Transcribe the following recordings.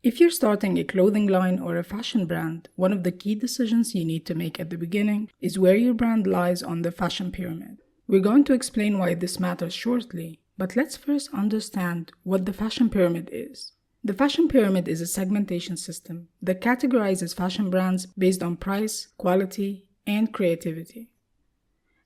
If you're starting a clothing line or a fashion brand, one of the key decisions you need to make at the beginning is where your brand lies on the fashion pyramid. We're going to explain why this matters shortly, but let's first understand what the fashion pyramid is. The fashion pyramid is a segmentation system that categorizes fashion brands based on price, quality, and creativity.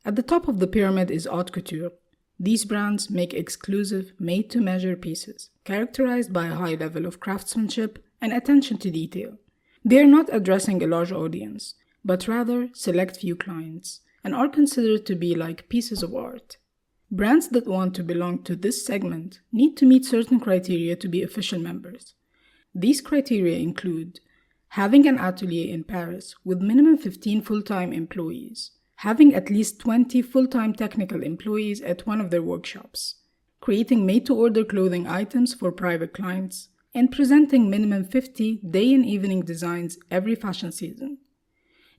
At the top of the pyramid is haute couture. These brands make exclusive, made-to-measure pieces, characterized by a high level of craftsmanship and attention to detail. They are not addressing a large audience, but rather select few clients, and are considered to be like pieces of art. Brands that want to belong to this segment need to meet certain criteria to be official members. These criteria include having an atelier in Paris with minimum 15 full-time employees, having at least 20 full-time technical employees at one of their workshops, creating made-to-order clothing items for private clients, and presenting minimum 50 day and evening designs every fashion season.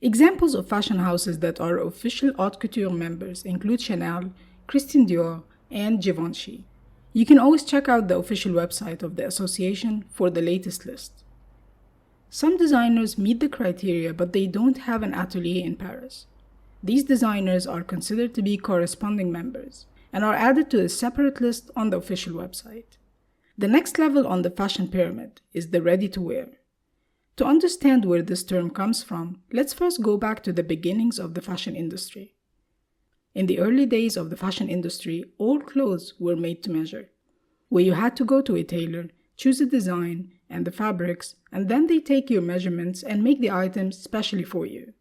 Examples of fashion houses that are official haute couture members include Chanel, Christian Dior, and Givenchy. You can always check out the official website of the association for the latest list. Some designers meet the criteria, but they don't have an atelier in Paris. These designers are considered to be corresponding members and are added to a separate list on the official website. The next level on the fashion pyramid is the ready-to-wear. To understand where this term comes from, let's first go back to the beginnings of the fashion industry. In the early days of the fashion industry, all clothes were made to measure, where you had to go to a tailor, choose a design and the fabrics, and then they take your measurements and make the items specially for you.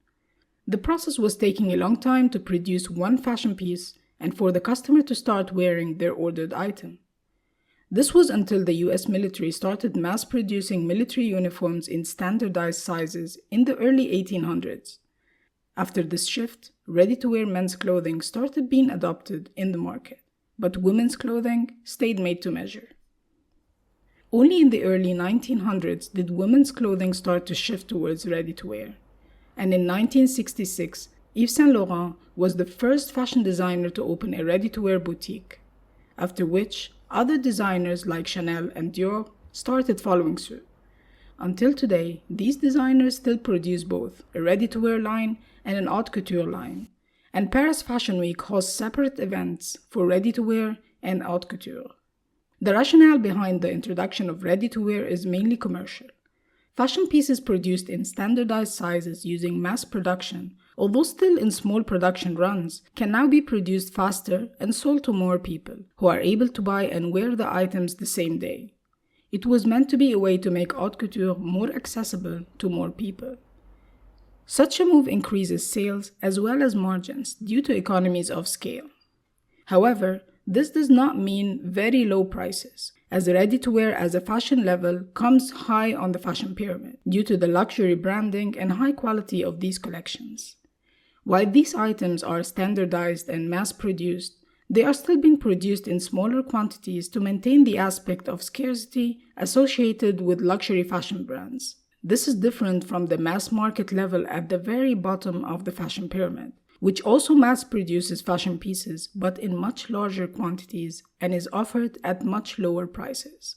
The process was taking a long time to produce one fashion piece and for the customer to start wearing their ordered item. This was until the US military started mass-producing military uniforms in standardized sizes in the early 1800s. After this shift, ready-to-wear men's clothing started being adopted in the market, but women's clothing stayed made to measure. Only in the early 1900s did women's clothing start to shift towards ready-to-wear. And in 1966, Yves Saint Laurent was the first fashion designer to open a ready-to-wear boutique, after which other designers like Chanel and Dior started following suit. Until today, these designers still produce both a ready-to-wear line and an haute couture line, and Paris Fashion Week hosts separate events for ready-to-wear and haute couture. The rationale behind the introduction of ready-to-wear is mainly commercial. Fashion pieces produced in standardized sizes using mass production, although still in small production runs, can now be produced faster and sold to more people, who are able to buy and wear the items the same day. It was meant to be a way to make haute couture more accessible to more people. Such a move increases sales as well as margins due to economies of scale. However, this does not mean very low prices, as ready-to-wear as a fashion level comes high on the fashion pyramid due to the luxury branding and high quality of these collections. While these items are standardized and mass-produced, they are still being produced in smaller quantities to maintain the aspect of scarcity associated with luxury fashion brands. This is different from the mass market level at the very bottom of the fashion pyramid, which also mass-produces fashion pieces but in much larger quantities and is offered at much lower prices.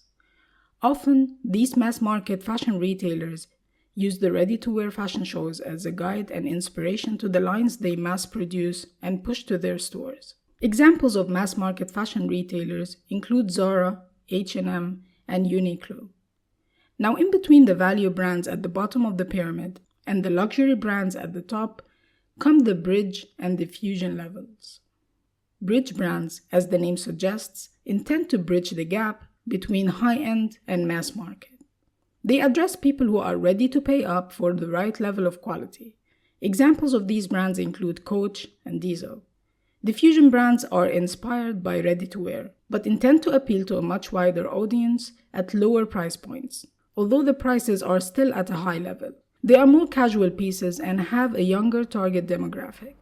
Often, these mass-market fashion retailers use the ready-to-wear fashion shows as a guide and inspiration to the lines they mass-produce and push to their stores. Examples of mass-market fashion retailers include Zara, H&M, and Uniqlo. Now, in between the value brands at the bottom of the pyramid and the luxury brands at the top, come the bridge and diffusion levels. Bridge brands, as the name suggests, intend to bridge the gap between high-end and mass market. They address people who are ready to pay up for the right level of quality. Examples of these brands include Coach and Diesel. Diffusion brands are inspired by ready-to-wear, but intend to appeal to a much wider audience at lower price points, although the prices are still at a high level. They are more casual pieces and have a younger target demographic.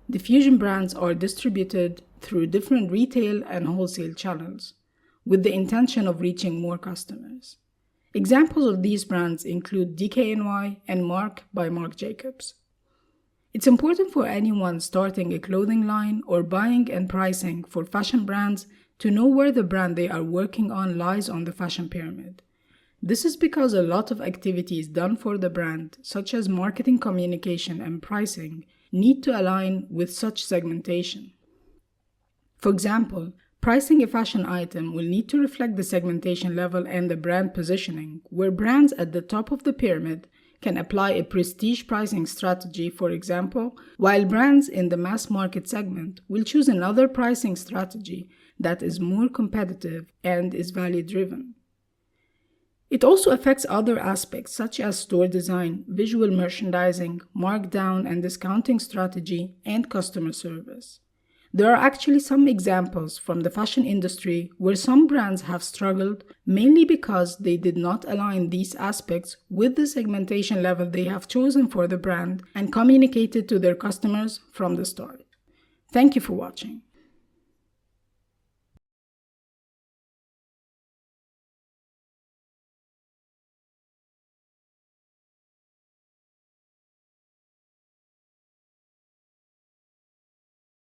Diffusion brands are distributed through different retail and wholesale channels, with the intention of reaching more customers. Examples of these brands include DKNY and Marc by Marc Jacobs. It's important for anyone starting a clothing line or buying and pricing for fashion brands to know where the brand they are working on lies on the fashion pyramid. This is because a lot of activities done for the brand, such as marketing communication and pricing, need to align with such segmentation. For example, pricing a fashion item will need to reflect the segmentation level and the brand positioning, where brands at the top of the pyramid can apply a prestige pricing strategy, for example, while brands in the mass market segment will choose another pricing strategy that is more competitive and is value-driven. It also affects other aspects such as store design, visual merchandising, markdown and discounting strategy, and customer service. There are actually some examples from the fashion industry where some brands have struggled mainly because they did not align these aspects with the segmentation level they have chosen for the brand and communicated to their customers from the start. Thank you for watching.